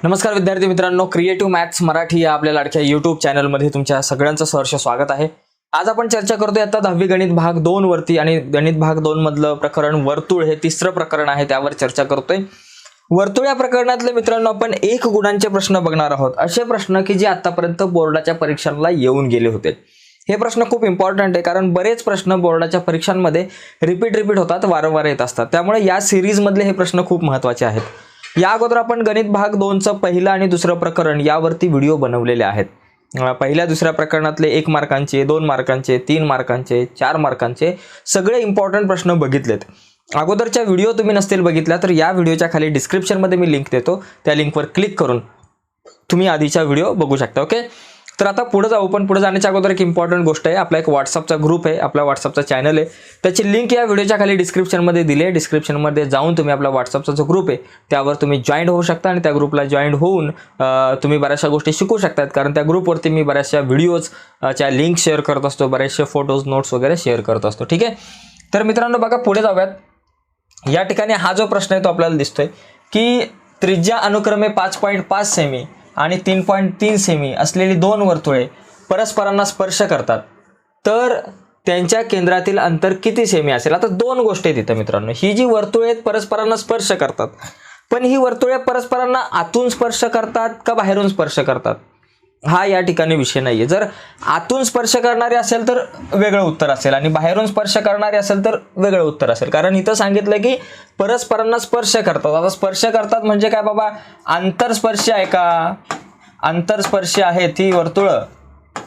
नमस्कार विद्यार्थी मित्रांनो, क्रिएटिव्ह मॅथ्स मराठी या आपल्या लाडक्या YouTube चॅनलमध्ये तुमच्या सगळ्यांचं सहर्ष स्वागत आहे। आज आपण चर्चा करतोय आता 10वी गणित भाग 2 वरती आणि गणित भाग 2 मधलं प्रकरण वर्तुळ हे तिसरं प्रकरण आहे, त्यावर चर्चा करतोय। वर्तुळ या प्रकरणातले मित्रांनो आपण 1 गुणांचे प्रश्न बघणार आहोत। असे प्रश्न की जे आतापर्यंत बोर्डाच्या परीक्षांना येऊन गेले होते। हे प्रश्न खूप इम्पॉर्टंट आहे कारण बरेच प्रश्न बोर्डाच्या परीक्षांमध्ये रिपीट होतात, वारंवार येत असतात। त्यामुळे या सीरीज मधले हे प्रश्न खूप महत्त्वाचे आहेत। या अगोदर आपण गणित भाग 2 चं पहिलं आणि दुसरं प्रकरण यावरती व्हिडिओ बनवलेले आहेत। पहिल्या दुसऱ्या प्रकरणातले 1 मार्कांचे, 2 मार्कांचे, 3 मार्कांचे, 4 मार्कांचे सगळे इम्पॉर्टंट प्रश्न बघितलेत। अगोदरच्या व्हिडिओ तुम्ही नसतील बघितला तर या व्हिडिओच्या खाली डिस्क्रिप्शन मध्ये मी लिंक देतो, त्या लिंकवर क्लिक करून तुम्ही आधीचा व्हिडिओ बघू शकता। ओके, तर आता पुढे जाऊ, पण पुढे जाण्याच्या अगोदर एक इम्पॉर्टंट गोष्ट आहे। आपला एक व्हॉट्सअपचा ग्रुप आहे, आपला व्हॉट्सअपचा चॅनल आहे, त्याची लिंक या व्हिडिओच्या खाली डिस्क्रिप्शन मध्ये दिली आहे। डिस्क्रिप्शन मध्ये जाऊन तुम्ही आपला व्हॉट्सअपचा जो ग्रुप आहे त्यावर तुम्ही जॉईन होऊ शकता आणि त्या ग्रुपला जॉईन होऊन तुम्ही बऱ्याचशा गोष्टी शिकू शकतात, कारण त्या ग्रुपवरती मी बऱ्याचशा व्हिडिओजच्या लिंक शेअर करत असतो, बरेचसे फोटोज नोट्स वगैरे शेअर करत असतो। ठीक आहे, तर मित्रांनो बघा पुढे जाऊयात। या ठिकाणी हा जो प्रश्न आहे तो आपल्याला दिसतोय की त्रिज्या अनुक्रमे 5.5 सेमी आणि 3.3 सेमी असलेली 2 वर्तुळे परस्परांना स्पर्श करतात, तर त्यांच्या केंद्रातील अंतर किती सेमी असेल? आता 2 गोष्टी आहेत इथे मित्रांनो। ही जी वर्तुळे परस्परांना स्पर्श करतात, पण ही वर्तुळे परस्परांना आतून स्पर्श करतात का बाहेरून स्पर्श करतात हा या ठिकाणी विषय नाहीये। जर आतून स्पर्श करणारे असेल तर वेगळं उत्तर असेल आणि बाहेरून स्पर्श करणारे असेल तर वेगळं उत्तर असेल, कारण इथं सांगितलं की परस्परांना स्पर्श करतात। आता स्पर्श करतात म्हणजे काय बाबा, आंतरस्पर्श आहे का? आंतरस्पर्श आहेत ही वर्तुळ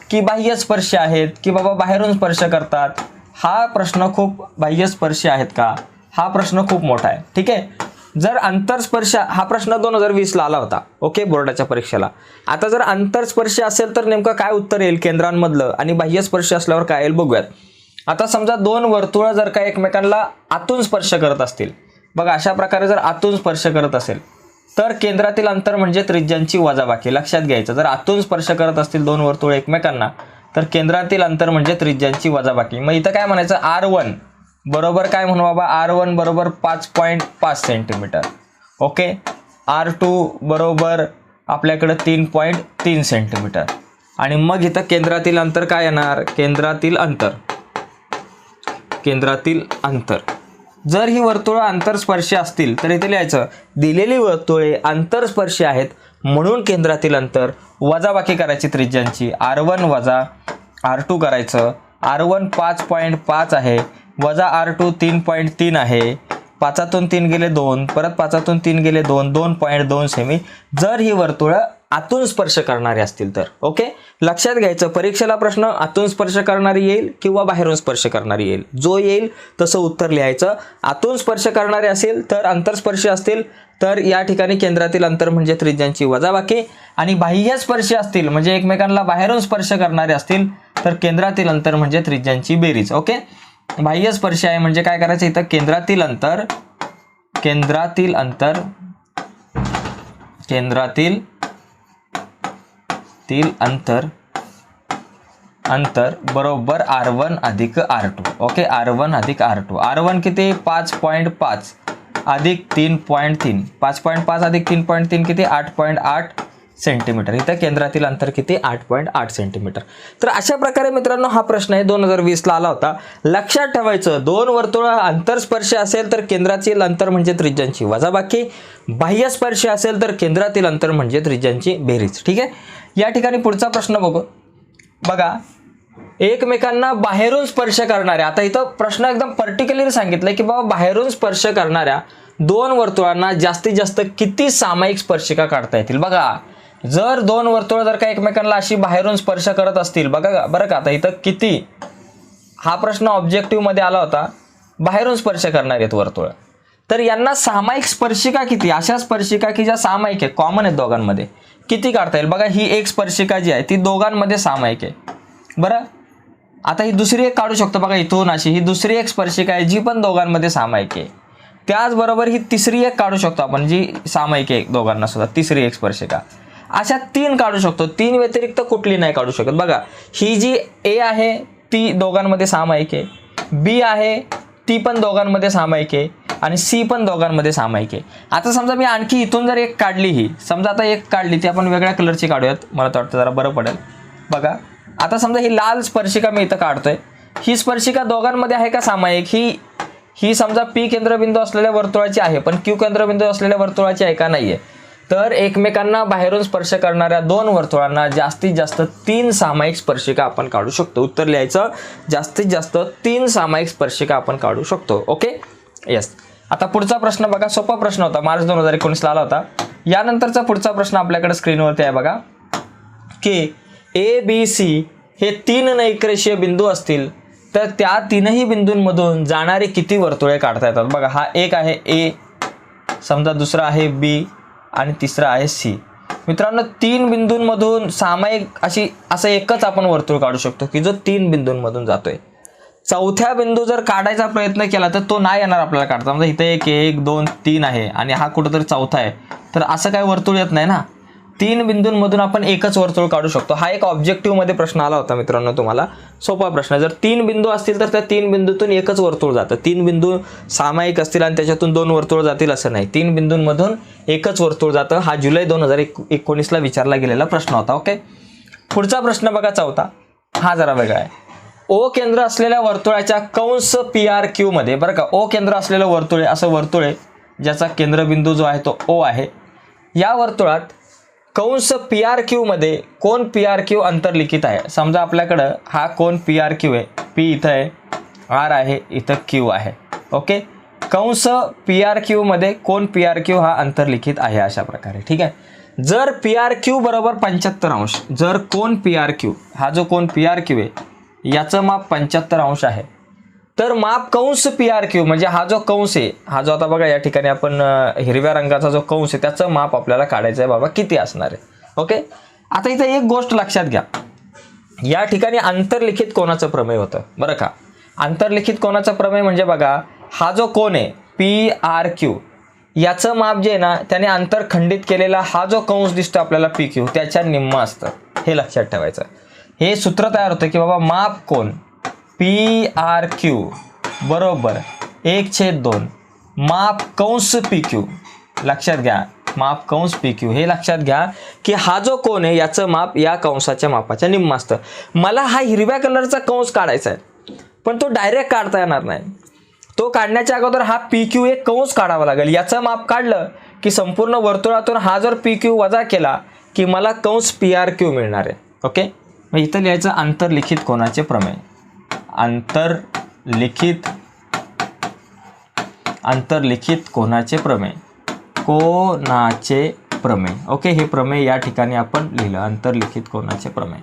की बाह्य स्पर्श आहेत की बाबा बाहेरून स्पर्श करतात? हा प्रश्न खूप बाह्य स्पर्श आहेत का, हा प्रश्न खूप मोठा आहे। ठीक आहे, जर आंतरस्पर्श हा प्रश्न 2020 ला आला होता ओके बोर्डाच्या परीक्षेला। आता जर आंतरस्पर्श असेल तर नेमकं काय उत्तर येईल केंद्रांमधलं, आणि बाह्य स्पर्श असल्यावर काय येईल बघूयात। आता समजा 2 वर्तुळ जर का एकमेकांना आतून स्पर्श करत असतील, बघा अशा प्रकारे जर आतून स्पर्श करत असेल तर केंद्रातील अंतर म्हणजे त्रिज्यांची वजाबाकी। लक्षात घ्यायचं, जर आतून स्पर्श करत असतील 2 वर्तुळ एकमेकांना तर केंद्रातील अंतर म्हणजे त्रिज्यांची वजाबाकी। मग इथं काय म्हणायचं, R1 बरोबर काय म्हणू बाबा, R1 बरोबर 5.5 सेंटीमीटर ओके, R2 बरोबर आपल्याकडे 3.3 सेंटीमीटर, आणि मग इथं केंद्रातील अंतर काय येणार, केंद्रातील अंतर जर ही वर्तुळ आंतरस्पर्शी असतील तर इथे लिहायचं दिलेली वर्तुळे आंतरस्पर्शी आहेत म्हणून केंद्रातील अंतर वजाबाकी करायची त्रिज्यांची, R1 वजा R2 करायचं। R1 5.5 आहे वजा R2 3.3 आहे, 5तून 3 गेले 2, परत 5तून 3 गेले 2, 2.2 सेमी जर ही वर्तुळ आतून स्पर्श करणारी असतील तर। ओके, लक्षात घ्यायचं, परीक्षेला प्रश्न आतून स्पर्श करणारी येईल किंवा बाहेरून स्पर्श करणारी येईल, जो येईल तसं उत्तर लिहायचं। आतून स्पर्श करणारे असेल तर आंतरस्पर्शी असतील तर या ठिकाणी केंद्रातील अंतर म्हणजे त्रिज्यांची वजाबाकी, आणि बाह्य स्पर्शी असतील म्हणजे एकमेकांना बाहेरून स्पर्श करणारे असतील तर केंद्रातील अंतर म्हणजे त्रिज्यांची बेरीज। ओके, बाह्य स्पर्श आहे म्हणजे काय करायचं, इथं केंद्रातील अंतर बरोबर R1 अधिक R2 ओके, R1 अधिक R2। R1 किती, 5.5 अधिक 3.3, 5.5 अधिक 3.3 किती, 8.8 सेंटीमीटर। इथं केंद्रातील अंतर किती, 8.8 सेंटीमीटर। तर अशा प्रकारे मित्रांनो हा प्रश्न आहे 2020 ला आला होता। लक्षात ठेवायचं, 2 वर्तुळ आंतरस्पर्श असेल तर केंद्रातील अंतर म्हणजे त्रिज्यांची वजाबाकी, बाह्य स्पर्श असेल तर केंद्रातील अंतर म्हणजे त्रिज्यांची बेरीज। ठीक आहे, या ठिकाणी पुढचा प्रश्न बघू। बघा, एकमेकांना बाहेरून स्पर्श करणाऱ्या, आता इथं प्रश्न एकदम पर्टिक्युलर सांगितलंय की बाबा बाहेरून स्पर्श करणाऱ्या 2 वर्तुळांना जास्तीत जास्त किती सामायिक स्पर्शिका काढता येतील। बघा, जर 2 वर्तुळ जर का एकमेकांना अशी बाहेरून स्पर्श करत असतील, बघा बरं का, आता इथं किती, हा प्रश्न ऑब्जेक्टिव्ह मध्ये आला होता, बाहेरून स्पर्श करणारे आहेत वर्तुळ, तर यांना सामायिक स्पर्शिका किती, अशा स्पर्शिका की ज्या सामायिक आहे, कॉमन आहेत दोघांमध्ये, किती काढता येईल? बघा, ही एक स्पर्शिका जी आहे ती दोघांमध्ये सामायिक आहे। बरं, आता ही दुसरी एक काढू शकतो, बघा इथून अशी ही दुसरी एक स्पर्शिका आहे जी पण दोघांमध्ये सामायिक आहे। त्याचबरोबर ही तिसरी एक काढू शकतो आपण जी सामायिक आहे दोघांना सुद्धा, तिसरी एक स्पर्शिका। अशा 3 काढू शकतो, 3 व्यतिरिक्त कुठली नाही काढू शकत। बघा, ही जी A आहे ती दोघांमध्ये सामायिक आहे, B आहे ती पण दोघांमध्ये सामायिक आहे, आणि सी पण दोघांमध्ये सामायिक आहे. आता समजा मी आणखी इथून जर एक काढली, ही समजा आता एक काढली ती आपण वेगळ्या कलरची काढूयात, मला तर वाटतं जरा बरं पडेल. बघा आता समजा ही लाल स्पर्शिका मी इथं काढतोय, ही स्पर्शिका दोघांमध्ये आहे का सामायिक? ही समजा पी केंद्रबिंदू असलेल्या वर्तुळाची आहे, पण क्यू केंद्रबिंदू असलेल्या वर्तुळाची आहे का? नाहीये. तर एकमेकांना बाहेरून स्पर्श करणाऱ्या दोन वर्तुळांना जास्तीत जास्त 3 सामायिक स्पर्शिका आपण काढू शकतो. उत्तर लिहायचं, जास्तीत जास्त 3 सामायिक स्पर्शिका आपण काढू शकतो. Okay, yes. आता पुढचा प्रश्न बघा, सोपा प्रश्न होता, मार्च 2019 आला होता. यानंतरचा पुढचा प्रश्न आपल्याकडे स्क्रीनवरती आहे बघा, की ए बी सी हे 3 नैकरेषीय बिंदू असतील तर त्या 3ही बिंदूंमधून जाणारी किती वर्तुळे काढता येतात? बघा हा एक आहे ए, समजा दुसरा आहे बी आणि तिसरा आहे सी. मित्रांनो 3 बिंदूंमधून सामायिक असं एकच आपण वर्तुळ काढू शकतो की जो 3 बिंदूंमधून जातोय. चौथ्या बिंदू जर काढायचा प्रयत्न केला तर तो नाही येणार आपल्याला काढता. म्हणजे इथे 1 2 3 आहे आणि हा कुठेतरी चौथा आहे, तर असं काय वर्तुळ येत नाही ना. 3 बिंदूंमधून आपण एकच वर्तुळ काढू शकतो. हा एक ऑब्जेक्टिव्ह मध्ये प्रश्न आला होता मित्रांनो, तुम्हाला सोपा प्रश्न. जर 3 बिंदू असतील तर त्या 3 बिंदूतून एकच वर्तुळ जातं. 3 बिंदू सामायिक असतील आणि त्याच्यातून 2 वर्तुळ जातील असं नाही, 3 बिंदूंमधून एकच वर्तुळ जातं. हा जुलै 2019ला विचारला गेलेला प्रश्न होता. ओके, पुढचा प्रश्न बघा चौथा, हा जरा वेगळा आहे. ओ केंद्र असलेल्या वर्तुळाच्या कंस PRQ मध्ये, बरं का, ओ केंद्र असलेलं वर्तुळ असं वर्तुळ आहे ज्याचा केंद्रबिंदू जो आहे तो O आहे. या वर्तुळात कंस PRQ मध्ये कोण PRQ अंतर्लिखित आहे? समजा आपल्याकडं हा कोण PRQ आहे, P इथं आहे, R आहे, इथं Q आहे. ओके, कंस PRQ मध्ये कोण PRQ हा अंतर्लिखित आहे अशा प्रकारे. ठीक आहे, जर PRQ बरोबर 75 अंश, जर कोण PRQ हा जो कोण PRQ आहे याचं माप 75 अंश आहे, तर माप कंस PRQ म्हणजे हा जो कंस आहे, हा जो आता बघा या ठिकाणी आपण हिरव्या रंगाचा जो कंस आहे त्याचं माप आपल्याला काढायचं आहे बाबा, किती असणार आहे. ओके, आता इथे एक गोष्ट लक्षात घ्या, या ठिकाणी अंतर्लिखित कोणाचं प्रमेय होतं? बरं का, अंतर्लिखित कोणाचं प्रमेय म्हणजे बघा हा जो कोण आहे PRQ याचं माप जे आहे ना त्याने अंतर खंडित केलेला हा जो कंस दिसतो आपल्याला PQ त्याच्या निम्म असतं. हे लक्षात ठेवायचं. हे सूत्र तयार होतं की बाबा माप कोण PRQ बरोबर 1/2 माप कंस PQ. लक्षात घ्या, माप कंस PQ. हे लक्षात घ्या की हा जो कोण आहे याचं माप या कंसाच्या मापाच्या निम्म असतं. मला हा हिरव्या कलरचा कंस काढायचा आहे, पण तो डायरेक्ट काढता येणार नाही. तो काढण्याच्या अगोदर हा PQ एक कंस काढावा लागेल. याचं माप काढलं की संपूर्ण वर्तुळातून हा जर PQ वजा केला की मला कंस PRQ मिळणार आहे. ओके, मग इथं लिहायचं अंतर्लिखित कोणाचे प्रमेय, अंतर्लिखित कोणाचे प्रमेय, कोणाचे प्रमेय. ओके, हे प्रमेय या ठिकाणी आपण लिहिलं, अंतर्लिखित कोणाचे प्रमेय.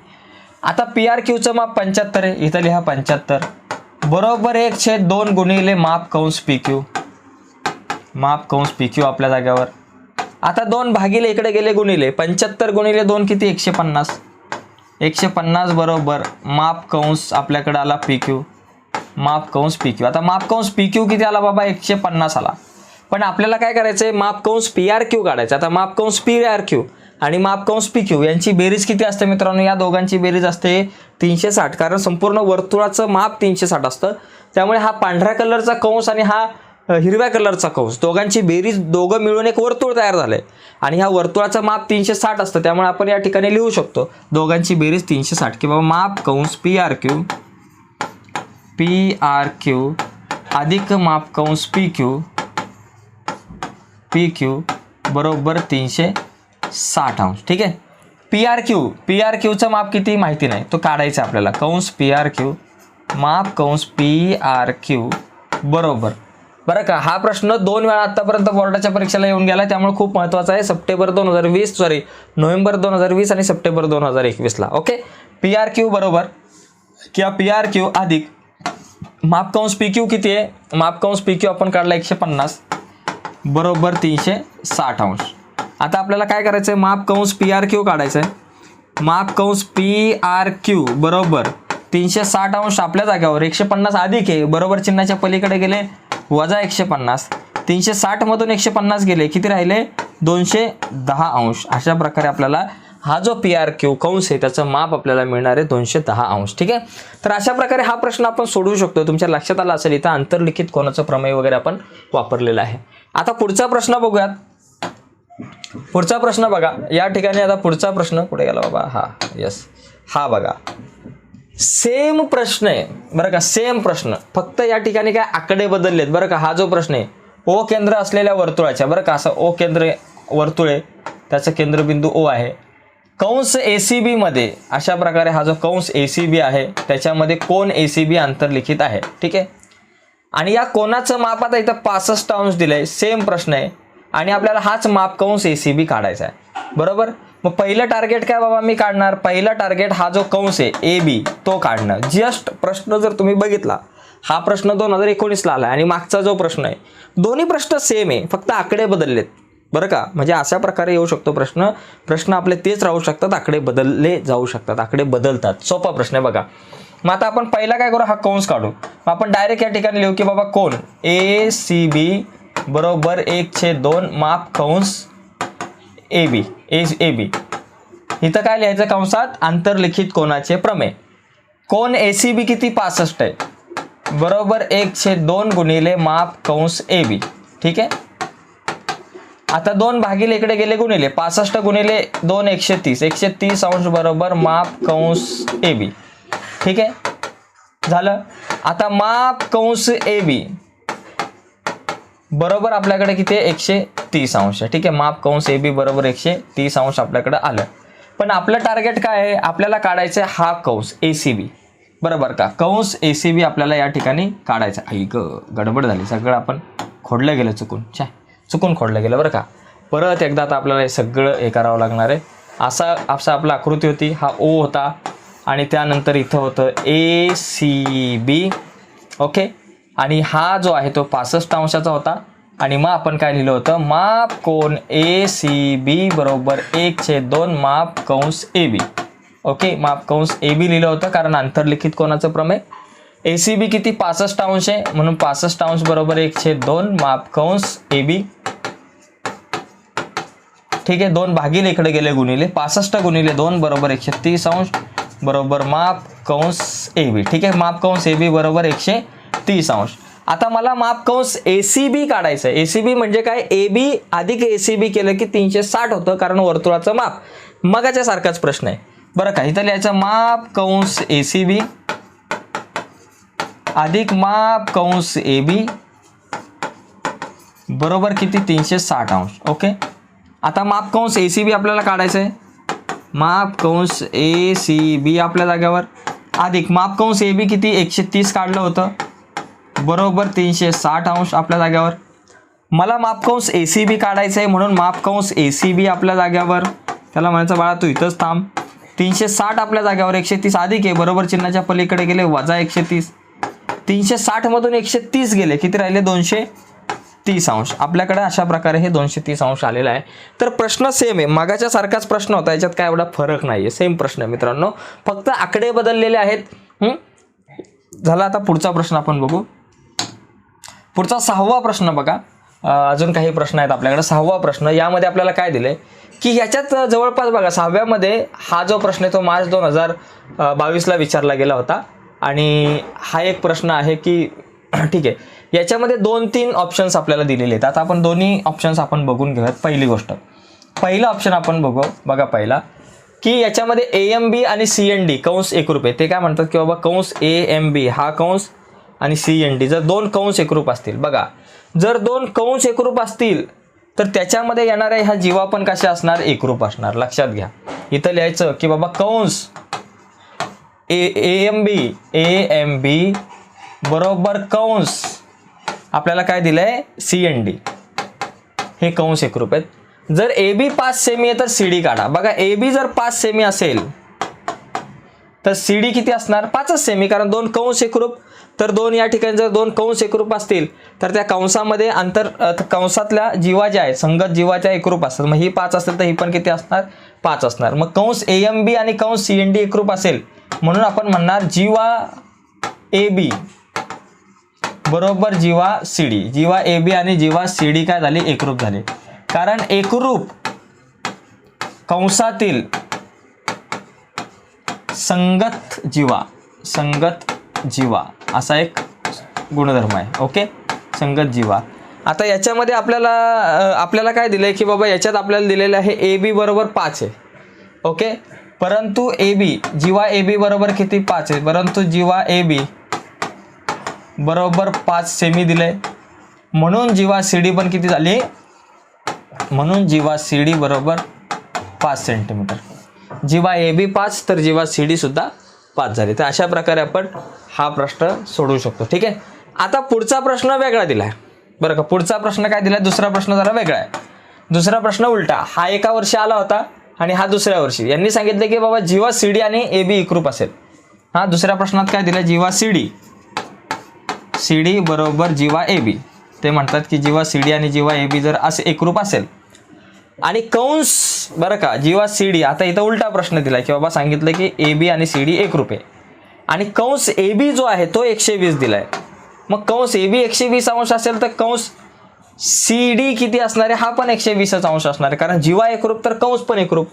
आता PRQचं माप 75 आहे, इथं लिहा 75 बरोबर 1/2 गुणिले माप कंस PQ. माप कंस PQ आपल्या जाग्यावर. आता 2 भागिले इकडे गेले गुणिले 75 गुणिले 2 किती? 150. 150 बरोबर माप कंस आपल्याकडे आला PQ, माप कंस PQ. आता माप कंस PQ किती आला बाबा? 150 आला. पण आपल्याला काय करायचंय? माप कंस PRQ काढायचं. आता माप कंस PRQ आणि माप कंस PQ यांची बेरीज किती असते मित्रांनो? या दोघांची बेरीज असते 360, कारण संपूर्ण वर्तुळाचं माप 360 असतं. त्यामुळे हा पांढऱ्या कलरचा कंस आणि हा हिरव्या कलरचा कंस दोघांची बेरीज, दोघं मिळून एक वर्तुळ तयार झालंय आणि ह्या वर्तुळाचं माप 360 असतं. त्यामुळे आपण या ठिकाणी लिहू शकतो दोघांची बेरीज 360 की बाबा माप कंस PRQ अधिक माप कंस PQ बरोबर 360 अंश. ठीक आहे, PRQचं माप किती माहिती नाही, तो काढायचा आपल्याला. कंस PRQ माप कंस PRQ बरोबर, बरं का, हा प्रश्न 2 वेळा आतापर्यंत बोर्डाच्या परीक्षेला येऊन गेला, त्यामुळे खूप महत्त्वाचा आहे. नोव्हेंबर 2020 आणि सप्टेंबर 2021ला. ओके, PRQ बरोबर किंवा PRQ अधिक माप कंस PQ किती आहे? माप कंस PQ आपण काढला 150 बरोबर 360 अंश. आता आपल्याला काय करायचं आहे? माप कंस PRQ काढायचं आहे. माप कंस PRQ बरोबर 360 अंश आपल्या जाग्यावर 150 अधिक आहे, बरोबर चिन्हाच्या पलीकडे गेले वजा 150, 360 मधून 150 गेले, किती राहिले? 210 अंश. अशा प्रकारे आपल्याला हा जो PRQ कंस आहे त्याचं माप आपल्याला मिळणार आहे 210 अंश. ठीक आहे. तर अशा प्रकारे हा प्रश्न आपण सोडवू शकतो. तुमच्या लक्षात आला असेल इथं आंतरलिखित कोनाचं प्रमेय वगैरे आपण वापरलेलं आहे. आता पुढचा प्रश्न बघूयात. पुढचा प्रश्न बघा या ठिकाणी. आता पुढचा प्रश्न कुठे गेला बाबा, हा यस, हा बघा सेम प्रश्न आहे बरं का, सेम प्रश्न, फक्त या ठिकाणी काय आकडे बदललेत बरं का. हा जो प्रश्न आहे O केंद्र असलेल्या वर्तुळाच्या बरं का, असं O केंद्र वर्तुळ आहे, त्याचं केंद्रबिंदू O आहे, कंस ACB मध्ये अशा प्रकारे हा जो कंस ACB आहे त्याच्यामध्ये कोन ACB अंतर्लिखित आहे. ठीक आहे. आणि या कोनाचं माप आता इथं 65 अंश दिलंय. सेम प्रश्न आहे आणि आपल्याला हाच माप कंस ACB काढायचा आहे बरोबर. मग पहिलं टार्गेट काय बाबा मी काढणार, पहिला टार्गेट हा जो कंस आहे AB तो काढणं. जस्ट प्रश्न जर तुम्ही बघितला, हा प्रश्न 2019ला आला आणि मागचा जो प्रश्न आहे, दोन्ही प्रश्न सेम आहे, फक्त आकडे बदललेत बरं का. म्हणजे अशा प्रकारे येऊ शकतो प्रश्न. प्रश्न आपले तेच राहू शकतात, आकडे बदलले जाऊ शकतात, आकडे बदलतात. सोपा प्रश्न आहे बघा. मग आता आपण पहिला काय करू, हा कंस काढू. मग आपण डायरेक्ट या ठिकाणी लिहू की बाबा कोन ACB बरोबर 1/2 माप कंस AB. इथं काय लिहायचं कंसात, आंतरलिखित कोनाचे प्रमेय. कोन ACB किती 65 आहे बरोबर 1/2 गुणिले माप कंस AB. ठीक आहे. आता 2 भागिले इकडे गेले गुणिले 65 गुणिले 2 130, 130 अंश बरोबर माप कंस AB. ठीक आहे झालं. आता माप कंस AB बरोबर आपल्याकडे किती आहे 130 अंश. ठीक आहे. माप कंस AB बरोबर 130 अंश आपल्याकडे आलं. पण आपलं टार्गेट काय आहे, आपल्याला काढायचं आहे हा कंस ACB बरोबर का. कंस ACB आपल्याला या ठिकाणी काढायचा. ऐक गडबड झाली, सगळं आपण खोडलं गेलं, चुकून खोडलं गेलं बरं का. परत एकदा आता आपल्याला हे सगळं हे करावं लागणार आहे. असा आपला आकृती होती, हा O होता आणि त्यानंतर इथं होतं ACB. ओके. आणि हा जो आहे तो 65 अंशाचा होता आणि मग आपण काय लिहिलं होतं, माप कोन ACB बरोबर 1/2 माप कंस AB. ओके. माप कंस AB लिहिलं होतं कारण आंतरलिखित कोनाचं प्रमेय. ACB किती 65 अंश आहे म्हणून 65 अंश बरोबर 1/2 माप कंस AB. ठीक आहे. 2 भागिले इकडे गेले गुणिले 65 गुणिले 2 बरोबर 130 अंश बरोबर माप कंस AB. ठीक आहे. माप कंस AB बरोबर 130 अंश. आता मला माप कंस ACB काढायचं आहे. ACB म्हणजे काय, AB अधिक ACB केलं की 360 होतं कारण वर्तुळाचं माप. मगाच्या सारखाच प्रश्न आहे बरं का. इथं लिहायचं माप कंस ACB अधिक माप कंस AB बरोबर किती 360 अंश. ओके. आता माप कंस ACB आपल्याला काढायचं आहे. माप कंस ACB आपल्या जागेवर अधिक माप कंस AB किती 130 काढलं होतं बरोबर 360 अंश आपल्या जागेवर. मला माप कंस ACB काढायचं आहे म्हणून माप कंस ACB आपल्या जागेवर, त्याला म्हणायचं बाळा तू इथंच थांब. 360 आपल्या जागेवर 130 अधिक आहे बरोबर चिन्हाच्या पलीकडे गेले वजा 130. 360 मधून 130 गेले, किती राहिले 230 अंश. आपल्याकडे अशा प्रकारे हे 230 अंश आलेला आहे. तर प्रश्न सेम आहे, मागाच्या सारखाच प्रश्न होता, याच्यात काय एवढा फरक नाहीये, सेम प्रश्न आहे मित्रांनो, फक्त आकडे बदललेले आहेत. झाला. आता पुढचा प्रश्न आपण बघू. पुढचा 6वा प्रश्न बघा. अजून काही प्रश्न आहेत आपल्याकडे. 6वा प्रश्न यामध्ये आपल्याला काय दिलंय की ह्याच्यात जवळपास बघा 6व्यामध्ये हा जो प्रश्न आहे तो मार्च 2022ला विचारला गेला होता आणि हा एक प्रश्न आहे की ठीक आहे याच्यामध्ये 2-3 ऑप्शन्स आपल्याला दिलेले आहेत. आता आपण दोन्ही ऑप्शन्स आपण बघून घेऊयात. पहिली गोष्ट, पहिला ऑप्शन आपण बघा पहिला की याच्यामध्ये AMB आणि CND कंस एकरूप आहे. ते काय म्हणतात की बाबा कंस AMB हा कंस आणि CND जर 2 कंस एकरूप असतील, बघा जर 2 कंस एकरूप असतील तर त्याच्यामध्ये येणाऱ्या ह्या जीवा पण कशा असणार, एकरूप असणार. लक्षात घ्या. इथं लिहायचं की बाबा कंस AMB बरोबर कंस आपल्याला काय दिलंय CND, हे कंस एकरूप आहेत. जर AB 5 सेमी आहे तर CD काढा. बघा AB जर 5 सेमी असेल तर CD किती असणार 5च सेमी, कारण 2 कंस एकरूप. तर 2 या ठिकाणी जर 2 कंस एकरूप असतील तर त्या कंसामध्ये कंसातल्या जीवा ज्या आहेत संगत जीवाच्या एकरूप असतात. मग ही 5 असेल तर ही पण किती असणार 5 असणार. मग कंस AMB आणि कंस CND एकरूप असेल म्हणून आपण म्हणणार जीवा AB बरोबर जीवा CD. जीवा AB आणि जीवा CD काय झाली, एकरूप झाले. कारण एकरूप कंसातील संगत जीवा असा एक गुणधर्म आहे. ओके, संगत जीवा. आता याच्यामध्ये आपल्याला काय दिलंय की बाबा याच्यात आपल्याला दिलेलं आहे ए बी बरोबर 5 आहे. ओके, परंतु A B Jiva A B बरोबर किती 5 आहे, परंतु जीवा ए बी बरोबर 5 सेमी दिले, म्हणून जीवा सी डी पण किती झाली, म्हणून जीवा सी डी बरोबर 5 सेंटीमीटर. जीवा ए बी 5 तर जीवा सी डी सुद्धा 5 झाली. तर अशा प्रकारे आपण हा प्रश्न सोडवू शकतो. ठीक आहे. आता पुढचा प्रश्न वेगळा दिला आहे बरं का. पुढचा प्रश्न काय दिला, दुसरा प्रश्न जरा वेगळा आहे. दुसरा प्रश्न उलटा, हा एका वर्षी आला होता आणि हा दुसऱ्या वर्षी. यांनी सांगितले की बाबा जीवा सी डी आणि ए बी एकरूप असेल. हा दुसऱ्या प्रश्नात काय दिलं, जीवा सी डी बरोबर जीवा ए बी. ते म्हणतात की जीवा सी डी आणि जीवा ए बी जर असे एकरूप असेल आणि कंस बरं का जीवा सी डी, आता इथं उलटा प्रश्न दिला की बाबा सांगितलं की ए बी आणि सी डी एकरूप आहे आणि कंस ए बी जो आहे तो 120 दिलाय. मग कंस ए बी 120 अंश असेल तर कंस सी डी किती असणार आहे, हा पण 120 अंश असणार आहे, कारण जीवा एकरूप तर कंस पण एकरूप.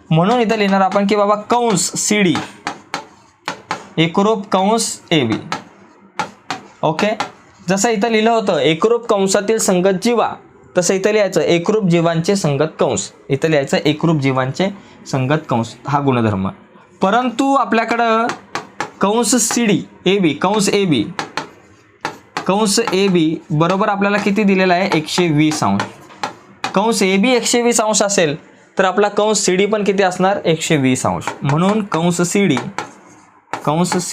म्हणून इथं लिहिणार आपण की बाबा कंस सी डी एकरूप कंस ए बी. ओके, जसं इथं लिहिलं होतं एकरूप कंसातील संगत जीवा, तसं इथं लिहायचं एकरूप जीवांचे संगत कंस. इथं लिहायचं एकरूप जीवांचे संगत कंस, हा गुणधर्म. परंतु आपल्याकडं कंस सी डी ए बी कंस ए बी बरोबर आपल्याला किती दिलेला आहे, 120 अंश. कंस ए बी 120 अंश असेल तर आपला कंस सी डी पण किती असणार, 120 अंश. म्हणून कंस सी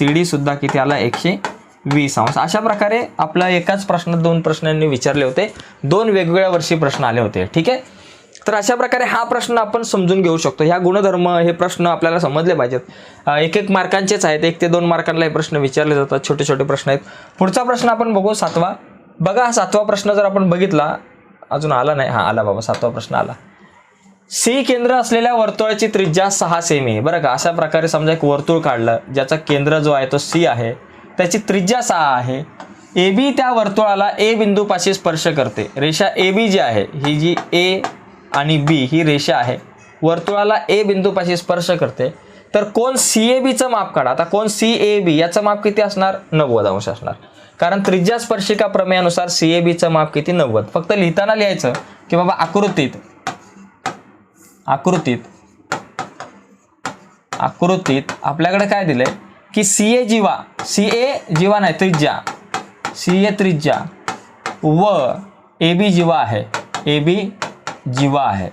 डी सुद्धा किती आला, 120 अंश. अशा प्रकारे आपला एकाच प्रश्नात 2 प्रश्नांनी विचारले होते, 2 वेगवेगळ्या वर्षी प्रश्न आले होते. ठीक आहे. तर अशा प्रकारे हा प्रश्न आपण समजून घेऊ शकतो. ह्या गुणधर्म हे प्रश्न आपल्याला समजले पाहिजेत. 1-1 मार्कांचेच आहेत, 1 ते 2 मार्कांना हे प्रश्न विचारले जातात, छोटे छोटे प्रश्न आहेत. पुढचा प्रश्न आपण बघू 7वा. बघा हा 7वा प्रश्न जर आपण बघितला, अजून आला नाही, हा आला बाबा 7वा प्रश्न आला. सी केंद्र असलेल्या वर्तुळाची त्रिज्या 6 सेमी आहे बरं का. अशा प्रकारे समजा एक वर्तुळ काढलं ज्याचा केंद्र जो आहे तो सी आहे, त्याची त्रिज्या 6 आहे. ए बी त्या वर्तुळाला ए बिंदूपाशी स्पर्श करते. रेषा ए बी जी आहे, ही जी ए आणि बी ही रेषा आहे, वर्तुळाला ए बिंदूपाशी स्पर्श करते. तर कोन सी ए बीचं माप काढा. आता कोन सी ए बी याचं माप किती असणार, 90 अंश असणार, कारण त्रिज्या स्पर्शिका प्रमेयानुसार सी ए बीचं माप किती, 90. फक्त लिहिताना लिहायचं की बाबा आकृतीत आपल्याकडे काय दिलंय की सी ए जीवा नाही त्रिज्या, सी ए त्रिज्या व ए बी जीवा आहे,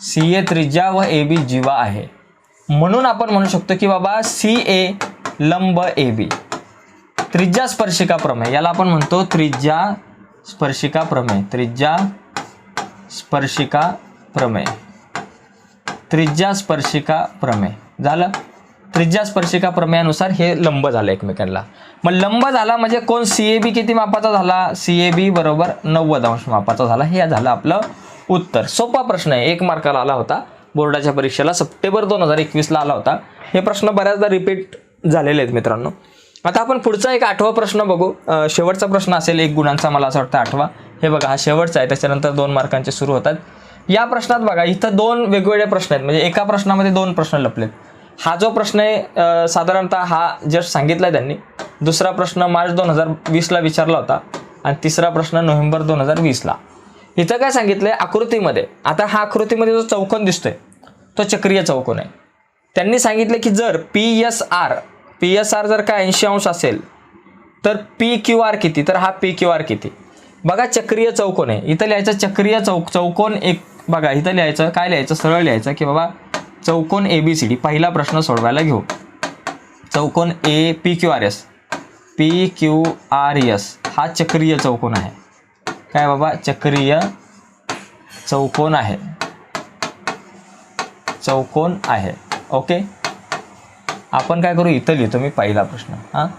सी ए त्रिज्या व ए बी जीवा आहे. म्हणून आपण म्हणू शकतो की बाबा सी ए लंब ए बी, त्रिज्या स्पर्शिका प्रमेय, याला आपण म्हणतो त्रिज्या स्पर्शिका प्रमेय. झालं, त्रिज्या स्पर्शिका प्रमेयानुसार हे लंब झालं एकमेकांना. मग लंब झाला म्हणजे कोण सी ए बी किती मापाचा झाला, सी ए बी बरोबर 90 अंश मापाचा झाला. हे झालं आपलं उत्तर. सोपा प्रश्न आहे, 1 मार्काला आला होता बोर्डाच्या परीक्षेला, सप्टेंबर 2021ला आला होता. हे प्रश्न बऱ्याचदा रिपीट झालेले आहेत मित्रांनो. आता आपण पुढचा एक 8वा प्रश्न बघू. शेवटचा प्रश्न असेल 1 गुणांचा, मला असं वाटतं 8वा. हे बघा हा शेवटचा आहे, त्याच्यानंतर 2 मार्कांचे सुरू होतात. या प्रश्नात बघा इथं 2 वेगवेगळे प्रश्न आहेत, म्हणजे एका प्रश्नामध्ये 2 प्रश्न लपलेत. हा जो प्रश्न आहे साधारणतः हा जस्ट सांगितला त्यांनी. दुसरा प्रश्न मार्च 2020ला विचारला होता आणि तिसरा प्रश्न नोव्हेंबर 2020ला. इथं काय सांगितलंय आकृतीमध्ये, आता हा आकृतीमध्ये जो चौकोन दिसतोय तो चक्रीय चौकोन आहे. त्यांनी सांगितले की जर पी एस आर जर का 80 अंश असेल तर पी क्यू आर किती, तर हा पी क्यू आर किती. बघा चक्रीय चौकोन आहे, इथं लिहायचं चक्रीय चौकोन एक. बघा इथं लिहायचं काय, लिहायचं सरळ लिहायचं की बाबा चौकोन ए बी सी डी. पहिला प्रश्न सोडवायला घेऊ. चौकोन A P Q R S हा चक्रीय चौकोन आहे. काय बाबा चक्रीय चौकोन आहे. ओके, आपण काय करू, इथं लिहितो मी पहिला प्रश्न.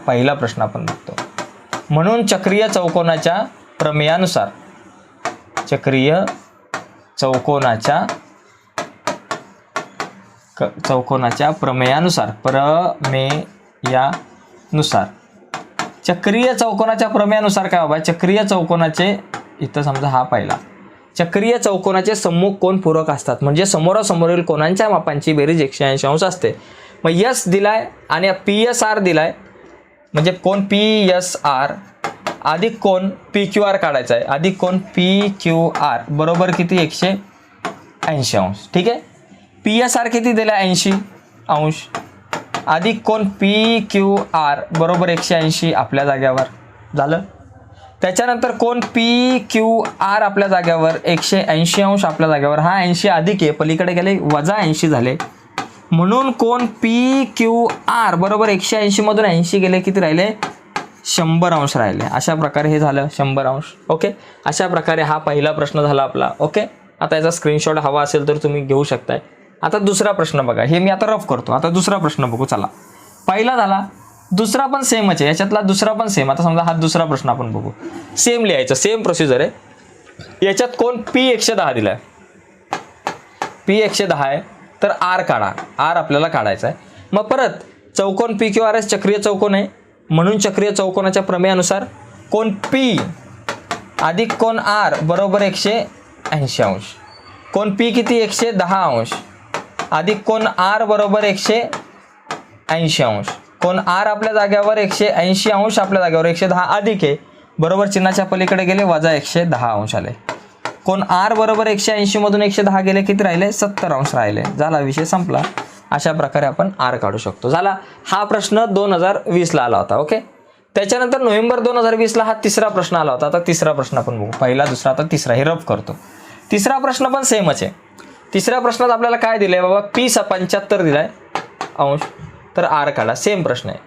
पहिला प्रश्न आपण बघतो. म्हणून चक्रीय चौकोनाच्या प्रमेयानुसार चक्रीय चौकोनाच्या प्रमेयानुसार काय बाबा, चक्रीय चौकोनाचे इथं समजा हा पहिला, चक्रीय चौकोनाचे सम्मुख कोन पूरक असतात, म्हणजे समोरासमोरील कोनांच्या मापांची बेरीज 180 अंश असते. मग यस दिलाय आणि PSR दिलाय, म्हणजे कोन PSR अधिक कोन PQR काढायचा आहे. अधिक कोन PQR बरोबर किती 180 अंश. ठीक आहे. PSR किती दिला 80 अंश अधिक कोन PQR बरोबर 180 आपल्या जाग्यावर झालं. त्याच्यानंतर कोन PQR आपल्या जाग्यावर 180 अंश आपल्या जाग्यावर. हा 80 अधिक आहे, पलीकडे गेले वजा 80 झाले, म्हणून कोन PQR बरोबर 180 मधून 80 गेले, किती राहिले 100 अंश राहिले. अशा प्रकारे हे झालं 100 अंश. ओके. अशा प्रकारे हा पहिला प्रश्न झाला आपला. ओके. आता याचा स्क्रीनशॉट हवा असेल तर तुम्ही घेऊ शकताय. आता दुसरा प्रश्न बघा, हे मी आता रफ करतो. आता दुसरा प्रश्न बघू. चला, पहिला झाला, दुसरा पण सेमच आहे, याच्यातला दुसरा पण सेम. आता समजा हा दुसरा प्रश्न आपण बघू. सेम लिहायचं, सेम प्रोसिजर आहे. याच्यात कोण P110 दिलाय, P110 आहे, तर R काढा. R आपल्याला काढायचा आहे. मग परत चौकोन PQR चक्रीय चौकोन आहे, म्हणून चक्रीय चौकोनाच्या प्रमेयानुसार कोन P अधिक कोन R बरोबर 180 अंश. कोन P किती 110 अंश अधिक कोन R बरोबर 180 अंश. कोन R आपल्या जाग्यावर 180 अंश आपल्या जाग्यावर 110 अधिक आहे, बरोबर चिन्हाच्या पलीकडे गेले वजा 110 अंश आले. कोन R बरोबर 180 मधून 110 गेले, किती राहिले 70 अंश राहिले. झाला, विषय संपला. अशा प्रकारे आपण R काढू शकतो. झाला. हा प्रश्न 2020ला आला होता. ओके. त्याच्यानंतर नोव्हेंबर 2020ला हा तिसरा प्रश्न आला होता. आता तिसरा प्रश्न आपण बघू. पहिला, दुसरा, आता तिसरा. हे रफ करतो. तिसरा प्रश्न पण सेमच आहे. तिसऱ्या प्रश्नात आपल्याला काय दिलंय बाबा, P75 दिलाय अंश, तर R काढा. सेम प्रश्न आहे,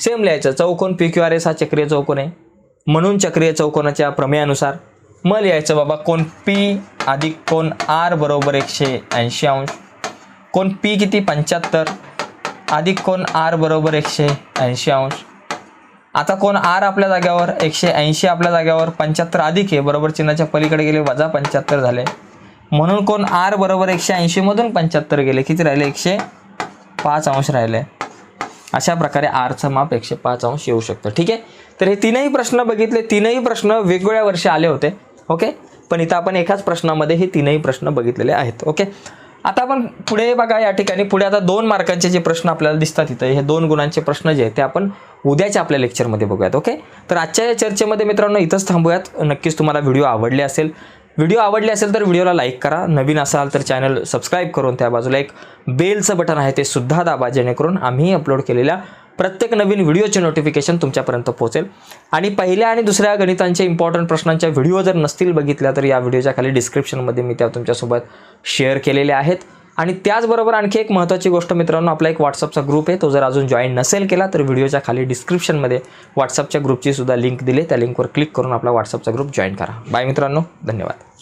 सेम लिहायचं. चौकोन PQRS हा चक्रीय चौकोन आहे, म्हणून चक्रीय चौकोनाच्या प्रमेयानुसार मग लिहायचं बाबा कोन P अधिक कोन R बरोबर 180 अंश. कोन P किती 75 अधिक कोन R बरोबर 180 अंश. आता कोन R आपल्या जाग्यावर 180 आपल्या जाग्यावर 75 अधिक आहे, बरोबर चिन्हाच्या पलीकडे गेले वजा 75 झाले, म्हणून कोन R बरोबर 180 मधून 75 गेले, किती राहिले 105 अंश राहिले. अशा प्रकारे Rचं माप 105 अंश येऊ शकतं. ठीक आहे. तर हे तीनही प्रश्न बघितले. तीनही प्रश्न वेगवेगळ्या वर्षी आले होते. ओके. पण इथं आपण एकाच प्रश्नामध्ये हे तीनही प्रश्न बघितलेले आहेत. ओके. आता आपण पुढे बघा, या ठिकाणी पुढे आता 2 मार्कांचे जे प्रश्न आपल्याला दिसतात इथं, हे 2 गुणांचे प्रश्न जे आहेत ते आपण उद्याच्या आपल्या लेक्चरमध्ये बघूयात. ओके. तर आजच्या या चर्चेमध्ये मित्रांनो इथंच थांबूयात. नक्कीच तुम्हाला व्हिडिओ आवडले असेल. व्हिडिओ आवडले असेल तर व्हिडिओला लाईक करा. नवीन असाल तर चॅनल सबस्क्राईब करून त्या बाजूला एक बेलचं बटन आहे ते सुद्धा दाबा, जेणेकरून आम्ही अपलोड केलेल्या प्रत्येक नवीन व्हिडिओचे नोटिफिकेशन तुमच्यापर्यंत पोहोचेल. आणि पहिल्या आणि दुसऱ्या गणितांच्या इम्पॉर्टंट प्रश्नांच्या व्हिडिओ जर नसतील बघितल्या तर या व्हिडिओच्या खाली डिस्क्रिप्शनमध्ये मी त्या तुमच्यासोबत शेअर केलेल्या आहेत. आणि त्याचबरोबर आणखी एक महत्त्वाची गोष्ट मित्रांनो, आपला एक व्हॉट्सअपचा ग्रुप आहे, तो जर अजून जॉईन नसेल केला तर व्हिडिओच्या खाली डिस्क्रिप्शनमध्ये व्हॉट्सअपच्या ग्रुपची सुद्धा लिंक दिली, त्या लिंकवर क्लिक करून आपला व्हॉट्सअपचा ग्रुप जॉईन करा. बाय मित्रांनो, धन्यवाद.